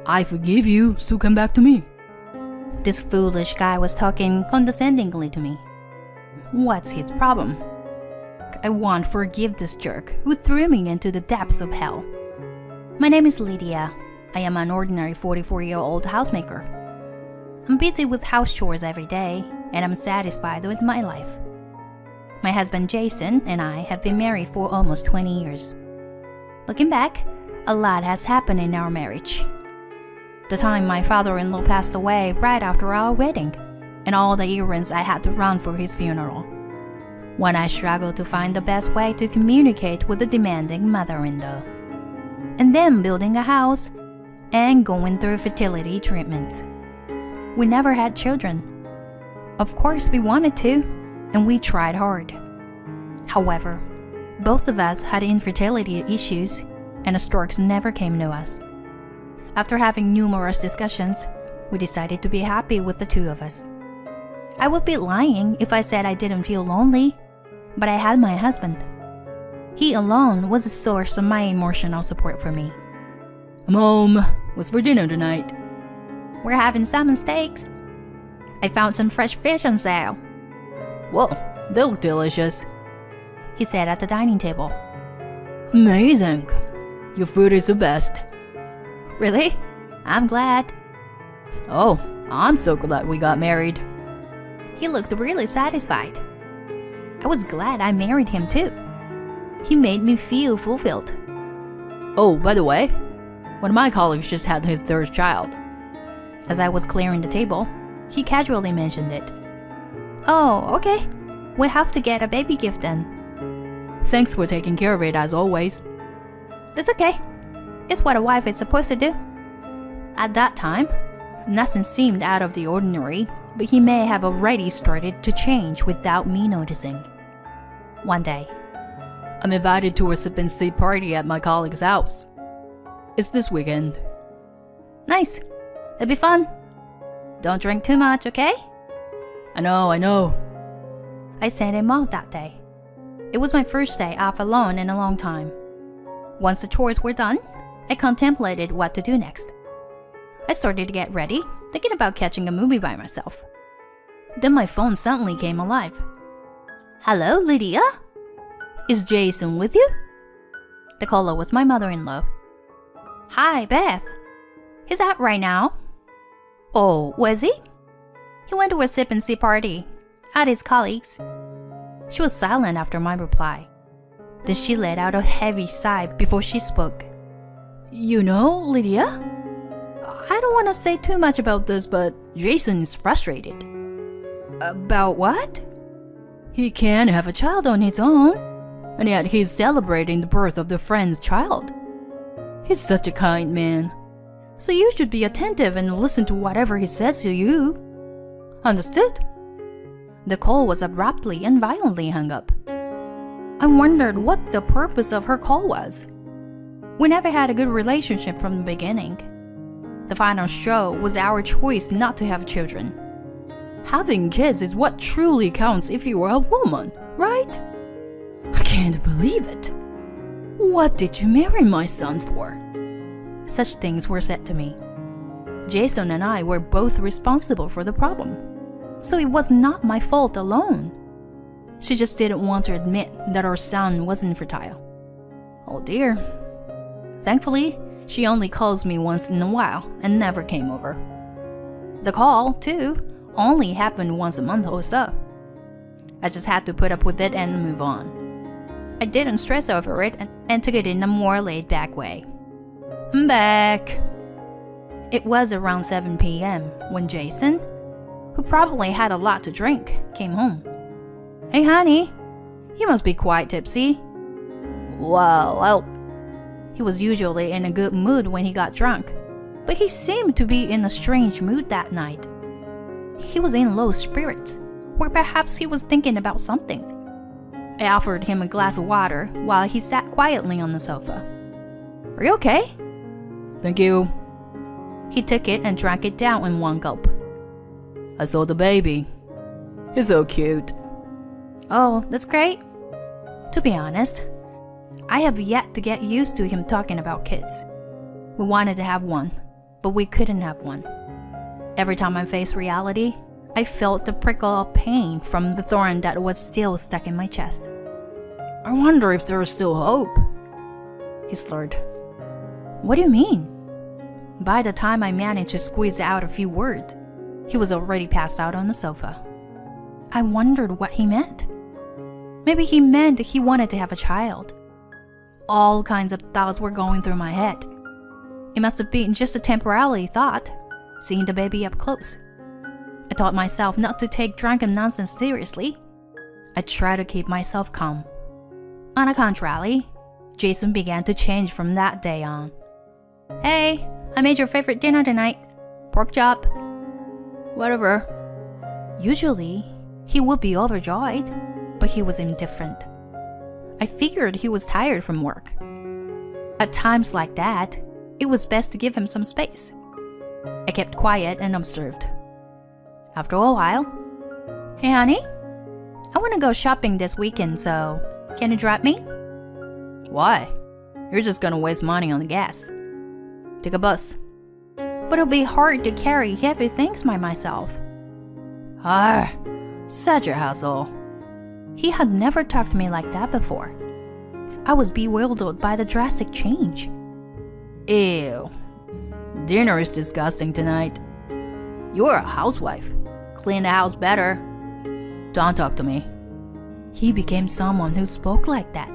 I forgive you, so come back to me. This foolish guy was talking condescendingly to me. What's his problem? I won't forgive this jerk who threw me into the depths of hell. My name is Lydia. I am an ordinary 44-year-old housemaker. I'm busy with house chores every day, and I'm satisfied with my life. My husband Jason and I have been married for almost 20 years. Looking back, a lot has happened in our marriage. The time my father-in-law passed away right after our wedding, and all the errands I had to run for his funeral. When I struggled to find the best way to communicate with the demanding mother-in-law. And then building a house and going through fertility treatments. We never had children. Of course we wanted to, and we tried hard. However, both of us had infertility issues, and the storks never came to us. After having numerous discussions, we decided to be happy with the two of us. I would be lying if I said I didn't feel lonely, but I had my husband. He alone was a source of my emotional support for me. I'm home. What's for dinner tonight? We're having salmon steaks. I found some fresh fish on sale. Whoa, they look delicious, he said at the dining table. Amazing. Your food is the best. Really? I'm glad. Oh, I'm so glad we got married. He looked really satisfied. I was glad I married him too. He made me feel fulfilled. Oh, by the way, one of my colleagues just had his third child. As I was clearing the table, he casually mentioned it. Oh, okay. We have to get a baby gift then. Thanks for taking care of it as always. That's okay. It's what a wife is supposed to do. At that time, nothing seemed out of the ordinary, but he may have already started to change without me noticing. One day, I'm invited to a sip and see party at my colleague's house. It's this weekend. Nice. It'll be fun. Don't drink too much, okay? I know. I sent him off that day. It was my first day off alone in a long time. Once the chores were done, I contemplated what to do next. I started to get ready, thinking about catching a movie by myself. Then my phone suddenly came alive. Hello, Lydia? Is Jason with you? The caller was my mother-in-law. Hi, Beth. He's out right now. Oh, was he? He went to a sip and see party at his colleagues. She was silent after my reply. Then she let out a heavy sigh before she spoke. You know, Lydia, I don't want to say too much about this, but Jason is frustrated. About what? He can't have a child on his own, and yet he's celebrating the birth of the friend's child. He's such a kind man, so you should be attentive and listen to whatever he says to you. Understood? The call was abruptly and violently hung up. I wondered what the purpose of her call was. We never had a good relationship from the beginning. The final straw was our choice not to have children. Having kids is what truly counts if you are a woman, right? I can't believe it. What did you marry my son for? Such things were said to me. Jason and I were both responsible for the problem, so it was not my fault alone. She just didn't want to admit that our son was infertile. Oh dear. Thankfully, she only calls me once in a while and never came over. The call, too, only happened once a month or so. I just had to put up with it and move on. I didn't stress over it and took it in a more laid-back way. I'm back. It was around 7 p.m. when Jason, who probably had a lot to drink, came home. Hey honey, you must be quite tipsy. Well, he was usually in a good mood when he got drunk, but he seemed to be in a strange mood that night. He was in low spirits, or perhaps he was thinking about something. I offered him a glass of water while he sat quietly on the sofa. Are you okay? Thank you. He took it and drank it down in one gulp. I saw the baby. He's so cute. Oh, that's great. To be honest, I have yet to get used to him talking about kids. We wanted to have one, but we couldn't have one. Every time I faced reality, I felt the prickle of pain from the thorn that was still stuck in my chest. I wonder if there is still hope. He slurred. What do you mean? By the time I managed to squeeze out a few words, he was already passed out on the sofa. I wondered what he meant. Maybe he meant that he wanted to have a child. All kinds of thoughts were going through my head. It must have been just a temporary thought, seeing the baby up close. I taught myself not to take drunken nonsense seriously. I tried to keep myself calm. On the contrary, Jason began to change from that day on. Hey, I made your favorite dinner tonight. Pork chop. Whatever. Usually, he would be overjoyed, but he was indifferent. I figured he was tired from work. At times like that, it was best to give him some space. I kept quiet and observed. After a while, hey honey, I want to go shopping this weekend, so can you drive me? Why? You're just gonna waste money on the gas. Take a bus. But it'll be hard to carry heavy things by myself. Ah, such a hassle. He had never talked to me like that before. I was bewildered by the drastic change. Ew. Dinner is disgusting tonight. You're a housewife. Clean the house better. Don't talk to me. He became someone who spoke like that.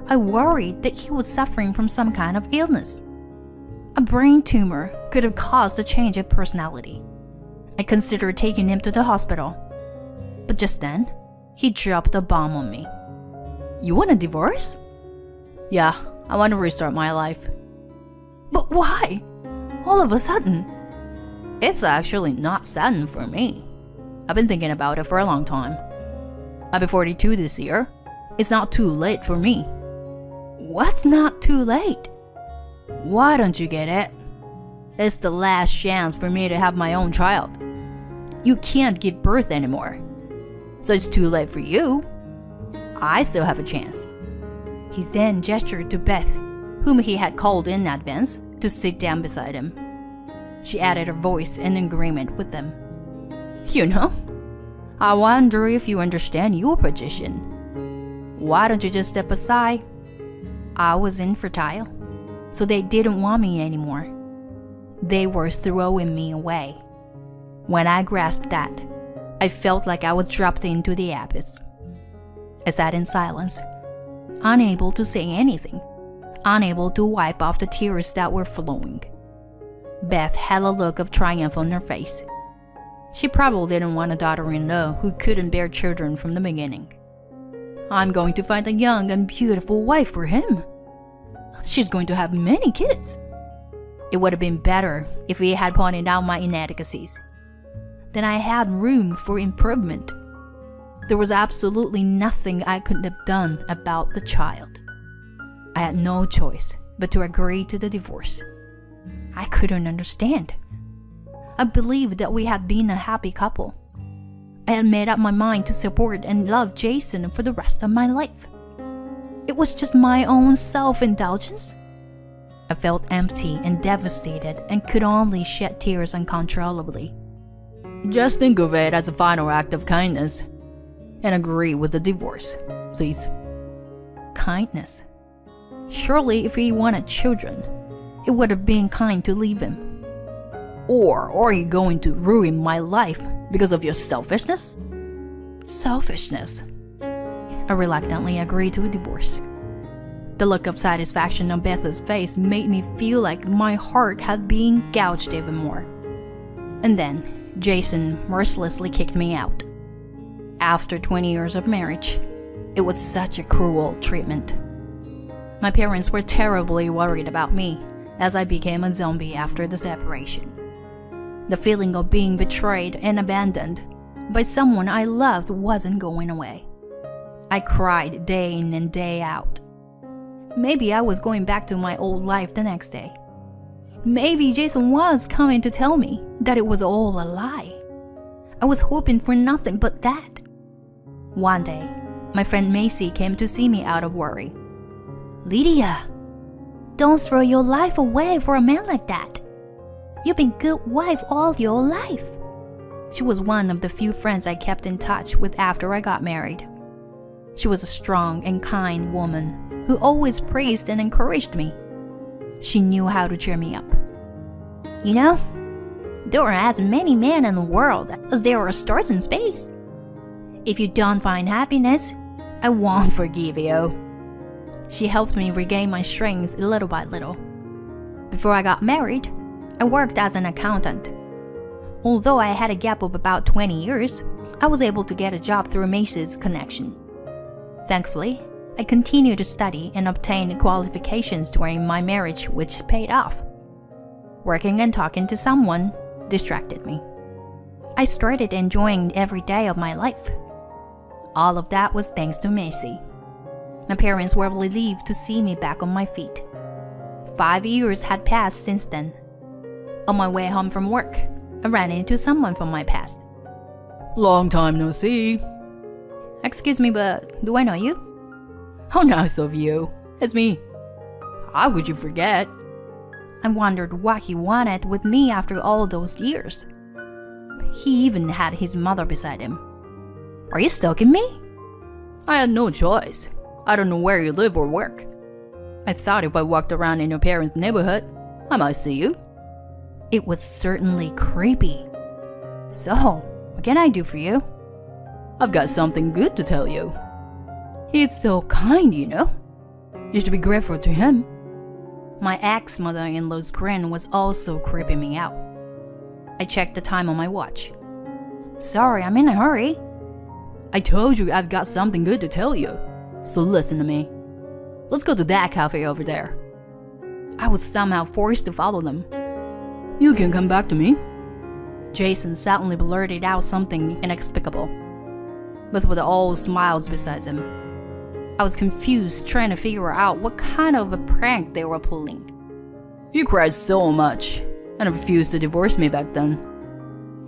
I worried that he was suffering from some kind of illness. A brain tumor could have caused a change of personality. I considered taking him to the hospital. But just then, he dropped a bomb on me. You want a divorce? Yeah, I want to restart my life. But why? All of a sudden? It's actually not sudden for me. I've been thinking about it for a long time. I'll be 42 this year. It's not too late for me. What's not too late? Why don't you get it? It's the last chance for me to have my own child. You can't give birth anymore. So it's too late for you. I still have a chance. He then gestured to Beth, whom he had called in advance, to sit down beside him. She added her voice in agreement with them. You know, I wonder if you understand your position. Why don't you just step aside? I was infertile, so they didn't want me anymore. They were throwing me away. When I grasped that, I felt like I was dropped into the abyss. I sat in silence, unable to say anything, unable to wipe off the tears that were flowing. Beth had a look of triumph on her face. She probably didn't want a daughter-in-law who couldn't bear children from the beginning. I'm going to find a young and beautiful wife for him. She's going to have many kids. It would have been better if he had pointed out my inadequacies. Then I had room for improvement. There was absolutely nothing I could have done about the child. I had no choice but to agree to the divorce. I couldn't understand. I believed that we had been a happy couple. I had made up my mind to support and love Jason for the rest of my life. It was just my own self-indulgence. I felt empty and devastated and could only shed tears uncontrollably. Just think of it as a final act of kindness and agree with the divorce, please. Kindness? Surely if he wanted children, it would have been kind to leave him. Or are you going to ruin my life because of your selfishness? Selfishness? I reluctantly agreed to a divorce. The look of satisfaction on Beth's face made me feel like my heart had been gouged even more. And then, Jason mercilessly kicked me out. After 20 years of marriage, it was such a cruel treatment. My parents were terribly worried about me as I became a zombie after the separation. The feeling of being betrayed and abandoned by someone I loved wasn't going away. I cried day in and day out. Maybe I was going back to my old life the next day. Maybe Jason was coming to tell me that it was all a lie. I was hoping for nothing but that. One day, my friend Macy came to see me out of worry. "Lydia, don't throw your life away for a man like that. You've been good wife all your life. She was one of the few friends I kept in touch with after I got married. She was a strong and kind woman who always praised and encouraged me. She knew how to cheer me up. You know, there are as many men in the world as there are stars in space. If you don't find happiness, I won't forgive you. She helped me regain my strength little by little. Before I got married, I worked as an accountant. Although I had a gap of about 20 years, I was able to get a job through Macy's connection. Thankfully, I continued to study and obtain qualifications during my marriage, which paid off. Working and talking to someone distracted me. I started enjoying every day of my life. All of that was thanks to Macy. My parents were relieved to see me back on my feet. 5 years had passed since then. On my way home from work, I ran into someone from my past. Long time no see. Excuse me, but do I know you? How nice of you. It's me. How could you forget? I wondered what he wanted with me after all those years. He even had his mother beside him. Are you stalking me? I had no choice. I don't know where you live or work. I thought if I walked around in your parents' neighborhood, I might see you. It was certainly creepy. So, what can I do for you? I've got something good to tell you. He's so kind, you know. You should be grateful to him. My ex-mother-in-law's grin was also creeping me out. I checked the time on my watch. Sorry, I'm in a hurry. I told you I've got something good to tell you. So listen to me. Let's go to that cafe over there. I was somehow forced to follow them. You can come back to me. Jason suddenly blurted out something inexplicable, but with all smiles besides him. I was confused, trying to figure out what kind of a prank they were pulling. You cried so much and refused to divorce me back then.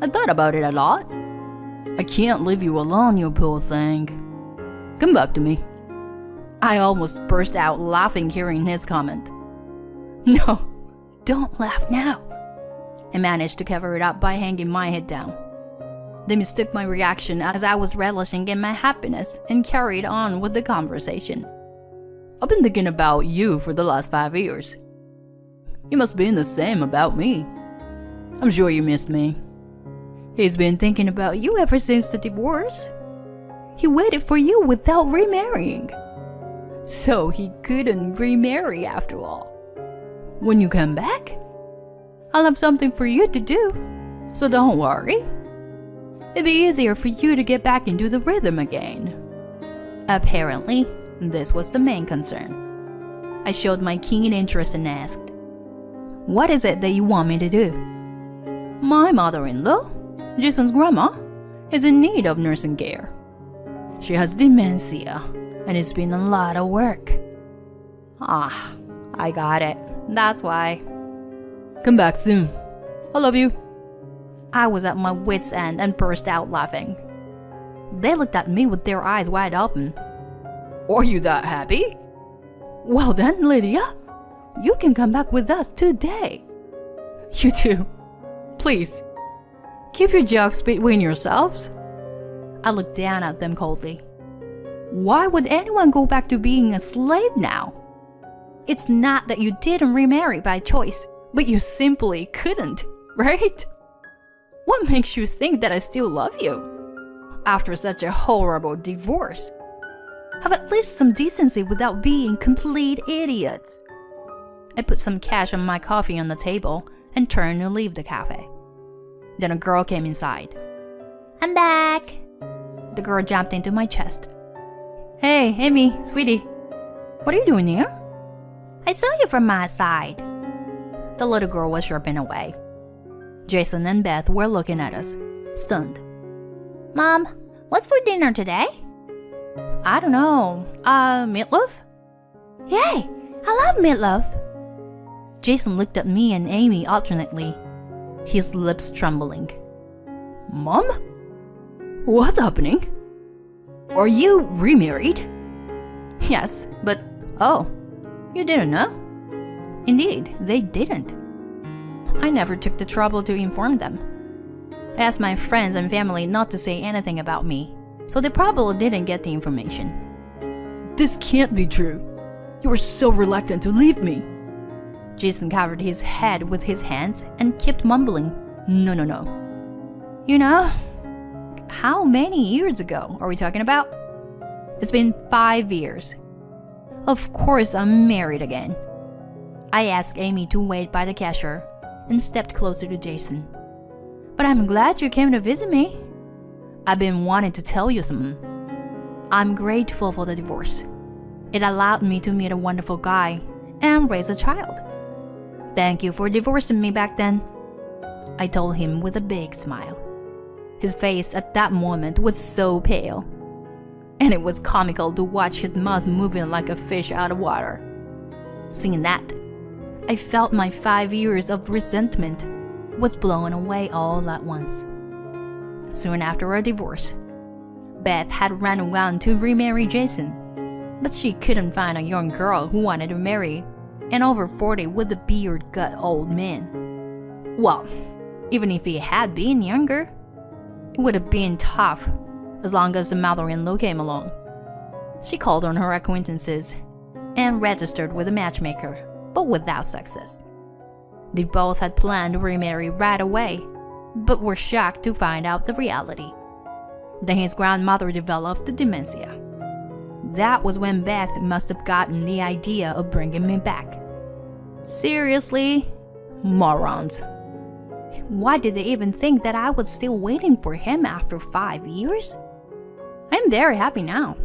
I thought about it a lot. I can't leave you alone, you poor thing. Come back to me. I almost burst out laughing hearing his comment. No, don't laugh now. I managed to cover it up by hanging my head down. They mistook my reaction as I was relishing in my happiness and carried on with the conversation. I've been thinking about you for the last 5 years. You must be the same about me. I'm sure you missed me. He's been thinking about you ever since the divorce. He waited for you without remarrying. So he couldn't remarry after all. When you come back, I'll have something for you to do. So don't worry. It'd be easier for you to get back into the rhythm again. Apparently, this was the main concern. I showed my keen interest and asked, what is it that you want me to do? My mother-in-law, Jason's grandma, is in need of nursing care. She has dementia, and it's been a lot of work. Ah, I got it. That's why. Come back soon. I love you. I was at my wit's end and burst out laughing. They looked at me with their eyes wide open. Are you that happy? Well then, Lydia, you can come back with us today. You too. Please, keep your jokes between yourselves. I looked down at them coldly. Why would anyone go back to being a slave now? It's not that you didn't remarry by choice, but you simply couldn't, right? What makes you think that I still love you? After such a horrible divorce. Have at least some decency without being complete idiots. I put some cash on my coffee on the table and turned to leave the cafe. Then a girl came inside. I'm back. The girl jumped into my chest. Hey, Amy, sweetie. What are you doing here? I saw you from my side. The little girl was chirping away. Jason and Beth were looking at us, stunned. Mom, what's for dinner today? I don't know. Meatloaf? Yay! I love meatloaf. Jason looked at me and Amy alternately, his lips trembling. Mom? What's happening? Are you remarried? Yes, but oh, you didn't know? Indeed, they didn't. I never took the trouble to inform them. I asked my friends and family not to say anything about me, so they probably didn't get the information. This can't be true. You were so reluctant to leave me. Jason covered his head with his hands and kept mumbling, No. You know, how many years ago are we talking about? It's been 5 years. Of course I'm married again. I asked Amy to wait by the cashier and stepped closer to Jason. But I'm glad you came to visit me. I've been wanting to tell you something. I'm grateful for the divorce. It allowed me to meet a wonderful guy and raise a child. Thank you for divorcing me back then, I told him with a big smile. His face at that moment was so pale, and it was comical to watch his mouth moving like a fish out of water. Seeing that, I felt my 5 years of resentment was blown away all at once. Soon after our divorce, Beth had run around to remarry Jason, but she couldn't find a young girl who wanted to marry an over 40 with a beard-gut old man. Well, even if he had been younger, it would have been tough as long as the mother-in-law came along. She called on her acquaintances and registered with a matchmaker, but without success. They both had planned to remarry right away, but were shocked to find out the reality. Then his grandmother developed dementia. That was when Beth must have gotten the idea of bringing me back. Seriously? Morons. Why did they even think that I was still waiting for him after 5 years? I'm very happy now.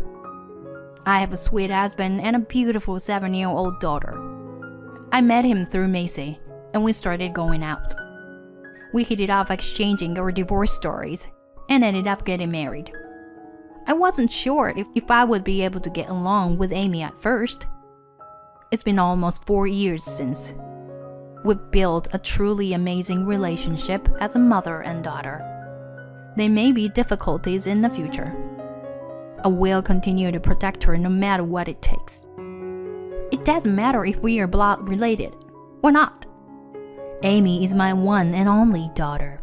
I have a sweet husband and a beautiful 7-year-old daughter. I met him through Macy, and we started going out. We hit it off exchanging our divorce stories and ended up getting married. I wasn't sure if I would be able to get along with Amy at first. It's been almost 4 years since. We've built a truly amazing relationship as a mother and daughter. There may be difficulties in the future. I will continue to protect her no matter what it takes. It doesn't matter if we are blood related or not. Amy is my one and only daughter.